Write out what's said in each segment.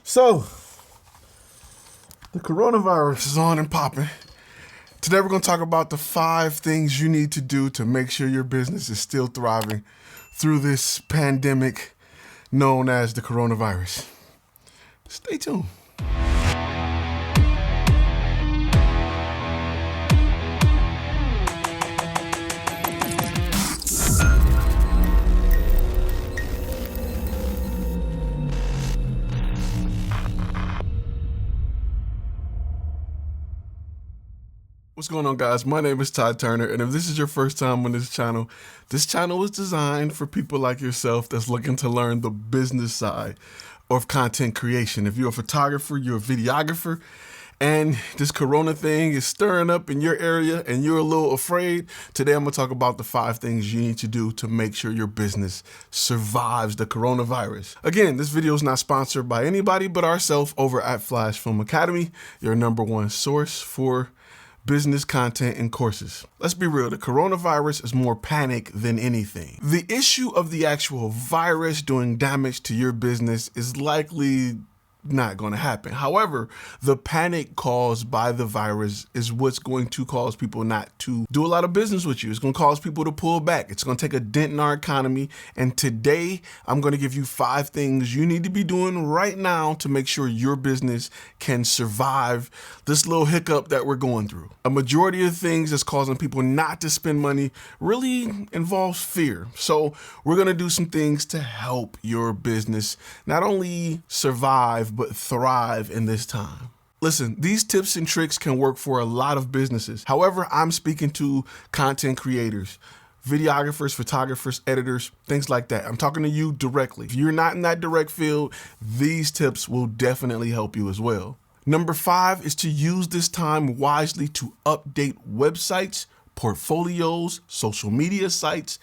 So, the coronavirus is on and popping. Today we're going to talk about the 5 things you need to do to make sure your business is still thriving through this pandemic known as the coronavirus. Stay tuned. What's going on, guys? My name is Todd Turner, and if this is your first time on this channel was designed for people like yourself that's looking to learn the business side of content creation. If you're a photographer, you're a videographer, and this corona thing is stirring up in your area and you're a little afraid, today I'm going to talk about the 5 things you need to do to make sure your business survives the coronavirus. Again, this video is not sponsored by anybody but ourselves over at Flashfilm Academy, your #1 source for business content and courses. Let's be real, the coronavirus is more panic than anything. The issue of the actual virus doing damage to your business is likely not going to happen. However, the panic caused by the virus is what's going to cause people not to do a lot of business with you. It's going to cause people to pull back. It's going to take a dent in our economy. And today, I'm going to give you 5 things you need to be doing right now to make sure your business can survive this little hiccup that we're going through. A majority of things that's causing people not to spend money really involves fear. So we're going to do some things to help your business not only survive, but thrive in this time. Listen, these tips and tricks can work for a lot of businesses. However, I'm speaking to content creators, videographers, photographers, editors, things like that. I'm talking to you directly. If you're not in that direct field, these tips will definitely help you as well. Number 5 is to use this time wisely to update websites, portfolios, social media sites,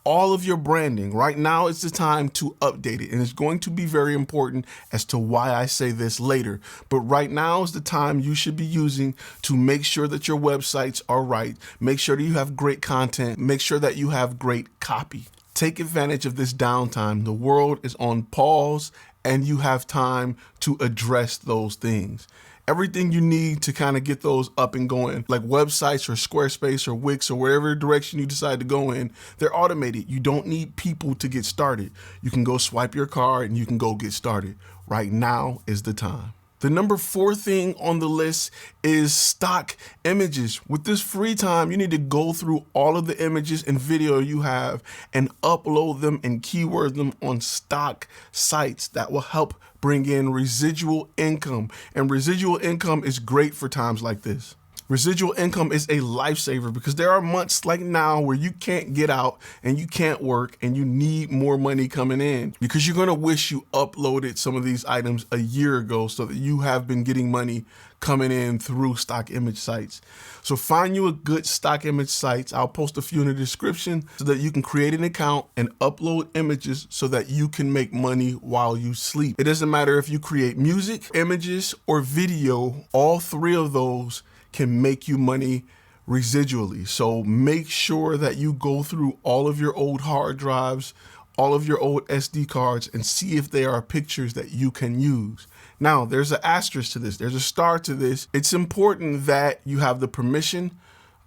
all of your branding. Right now is the time to update it, and it's going to be very important as to why I say this later. But right now is the time you should be using to make sure that your websites are right, make sure that you have great content, make sure that you have great copy. Take advantage of this downtime. The world is on pause, and you have time to address those things. Everything you need to kind of get those up and going, like websites or Squarespace or Wix or wherever direction you decide to go in, they're automated. You don't need people to get started. You can go swipe your card and you can go get started. Right now is the time. The number 4 thing on the list is stock images. With this free time, you need to go through all of the images and video you have and upload them and keyword them on stock sites that will help bring in residual income. And residual income is great for times like this. Residual income is a lifesaver because there are months like now where you can't get out and you can't work and you need more money coming in because you're going to wish you uploaded some of these items a year ago so that you have been getting money coming in through stock image sites. So find you a good stock image sites. I'll post a few in the description so that you can create an account and upload images so that you can make money while you sleep. It doesn't matter if you create music, images, or video, all 3 of those can make you money residually. So make sure that you go through all of your old hard drives, all of your old SD cards, and see if there are pictures that you can use. Now, there's an asterisk to this. There's a star to this. It's important that you have the permission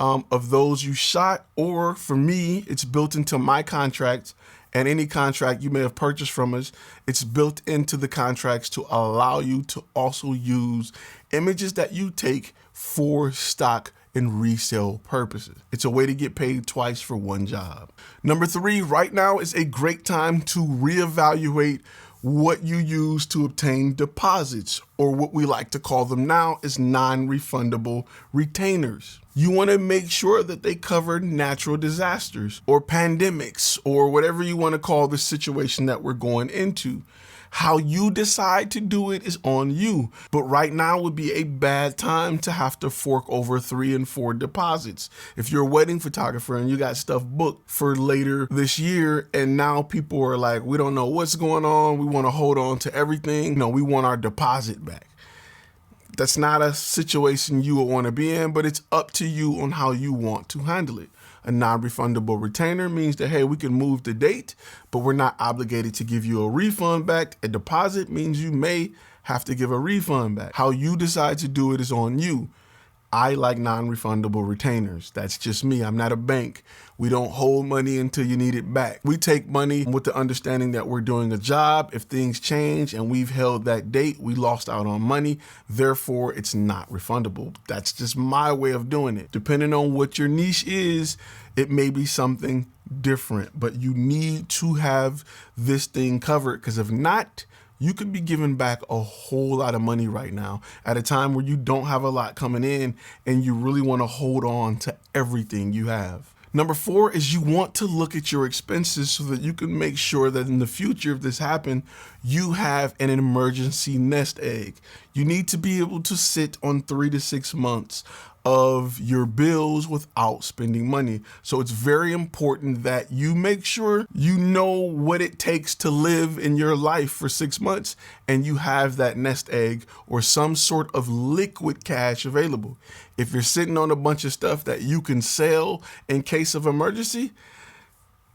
of those you shot, or for me, it's built into my contract. And any contract you may have purchased from us, it's built into the contracts to allow you to also use images that you take for stock and resale purposes. It's a way to get paid twice for one job. Number 3, right now is a great time to reevaluate what you use to obtain deposits, or what we like to call them now is non-refundable retainers. You want to make sure that they cover natural disasters or pandemics or whatever you want to call the situation that we're going into. How you decide to do it is on you. But right now would be a bad time to have to fork over 3 and 4 deposits. If you're a wedding photographer and you got stuff booked for later this year, and now people are like, we don't know what's going on, we want to hold on to everything. No, we want our deposit back. That's not a situation you would want to be in, but it's up to you on how you want to handle it. A non-refundable retainer means that, hey, we can move the date, but we're not obligated to give you a refund back. A deposit means you may have to give a refund back. How you decide to do it is on you. I like non-refundable retainers. That's just me. I'm not a bank. We don't hold money until you need it back. We take money with the understanding that we're doing a job. If things change and we've held that date, we lost out on money. Therefore, it's not refundable. That's just my way of doing it. Depending on what your niche is, it may be something different, but you need to have this thing covered, because if not, you could be giving back a whole lot of money right now at a time where you don't have a lot coming in and you really want to hold on to everything you have. Number 4 is you want to look at your expenses so that you can make sure that in the future, if this happened, you have an emergency nest egg. You need to be able to sit on 3 to 6 months of your bills without spending money. So it's very important that you make sure you know what it takes to live in your life for 6 months and you have that nest egg or some sort of liquid cash available. If you're sitting on a bunch of stuff that you can sell in case of emergency,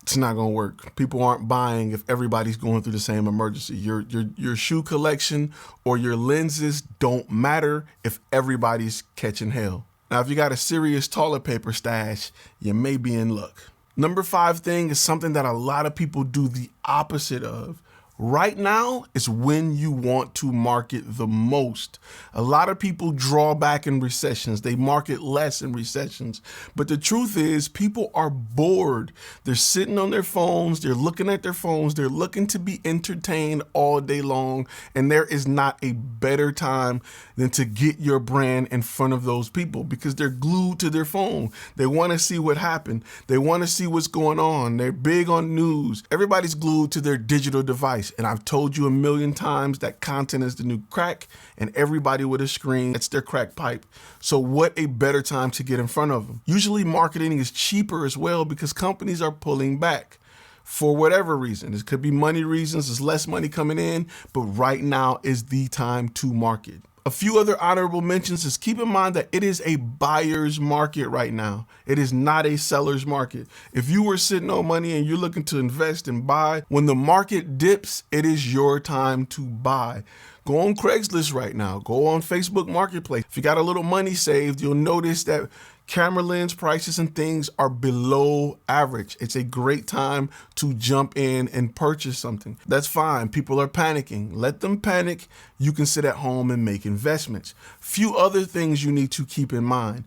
it's not going to work. People aren't buying if everybody's going through the same emergency. Your shoe collection or your lenses don't matter if everybody's catching hell. Now, if you got a serious toilet paper stash, you may be in luck. Number 5 thing is something that a lot of people do the opposite of. Right now is when you want to market the most. A lot of people draw back in recessions. They market less in recessions. But the truth is, people are bored. They're sitting on their phones. They're looking at their phones. They're looking to be entertained all day long. And there is not a better time than to get your brand in front of those people, because they're glued to their phone. They want to see what happened. They want to see what's going on. They're big on news. Everybody's glued to their digital device. And I've told you a million times that content is the new crack, and everybody with a screen, it's their crack pipe. So what a better time to get in front of them. Usually marketing is cheaper as well because companies are pulling back for whatever reason. It could be money reasons. There's less money coming in, but right now is the time to market. A few other honorable mentions is keep in mind that it is a buyer's market right now. It is not a seller's market. If you were sitting on money and you're looking to invest and buy, when the market dips, it is your time to buy. Go on Craigslist right now. Go on Facebook Marketplace. If you got a little money saved, you'll notice that camera lens prices and things are below average. It's a great time to jump in and purchase something. That's fine. People are panicking. Let them panic. You can sit at home and make investments. Few other things you need to keep in mind.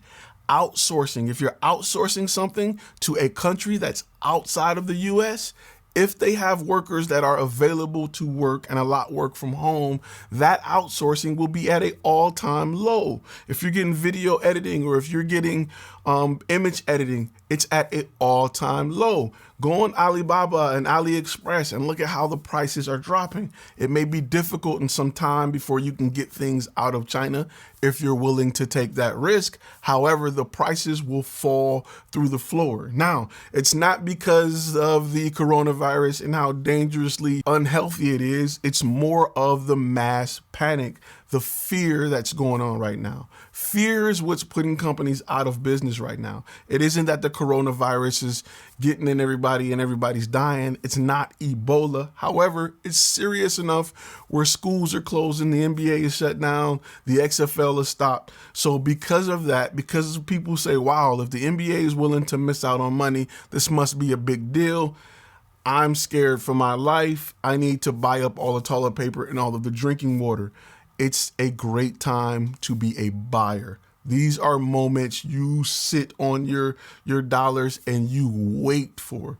Outsourcing. If you're outsourcing something to a country that's outside of the US, if they have workers that are available to work and a lot work from home, that outsourcing will be at an all-time low. If you're getting video editing or if you're getting image editing, it's at an all-time low. Go on Alibaba and AliExpress and look at how the prices are dropping. It may be difficult in some time before you can get things out of China if you're willing to take that risk. However, the prices will fall through the floor. Now, it's not because of the coronavirus and how dangerously unhealthy it is. It's more of the mass panic, the fear that's going on right now. Fear is what's putting companies out of business right now. It isn't that the coronavirus is getting in everybody and everybody's dying. It's not Ebola. However, it's serious enough where schools are closing, the NBA is shut down, the XFL is stopped. So because of that, because people say, wow, if the NBA is willing to miss out on money, this must be a big deal. I'm scared for my life. I need to buy up all the toilet paper and all of the drinking water. It's a great time to be a buyer. These are moments you sit on your dollars and you wait for.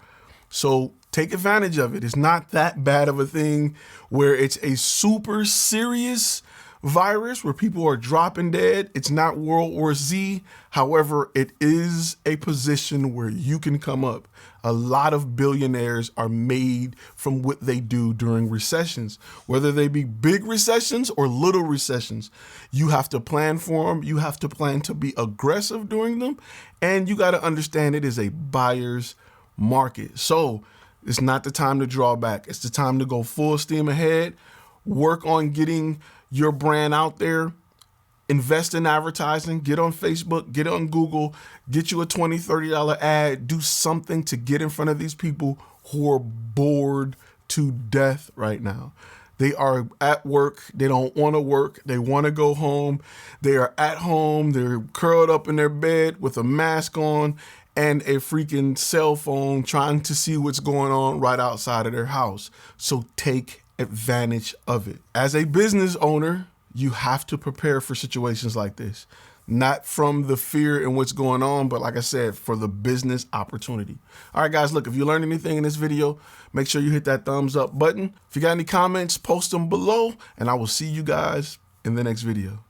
So take advantage of it. It's not that bad of a thing where it's a super serious virus where people are dropping dead. It's not World War Z. However, it is a position where you can come up. A lot of billionaires are made from what they do during recessions, whether they be big recessions or little recessions. You have to plan for them. You have to plan to be aggressive during them. And you got to understand it is a buyer's market. So it's not the time to draw back. It's the time to go full steam ahead, work on getting your brand out there, Invest in advertising, get on Facebook, get on Google, get you a $20, $30 ad, do something to get in front of these people who are bored to death right now. They are at work. They don't want to work. They want to go home. They are at home. They're curled up in their bed with a mask on and a freaking cell phone trying to see what's going on right outside of their house. So take advantage of it. As a business owner, you have to prepare for situations like this. Not from the fear and what's going on, but like I said, for the business opportunity. All right, guys, look, if you learned anything in this video, make sure you hit that thumbs up button. If you got any comments, post them below, and I will see you guys in the next video.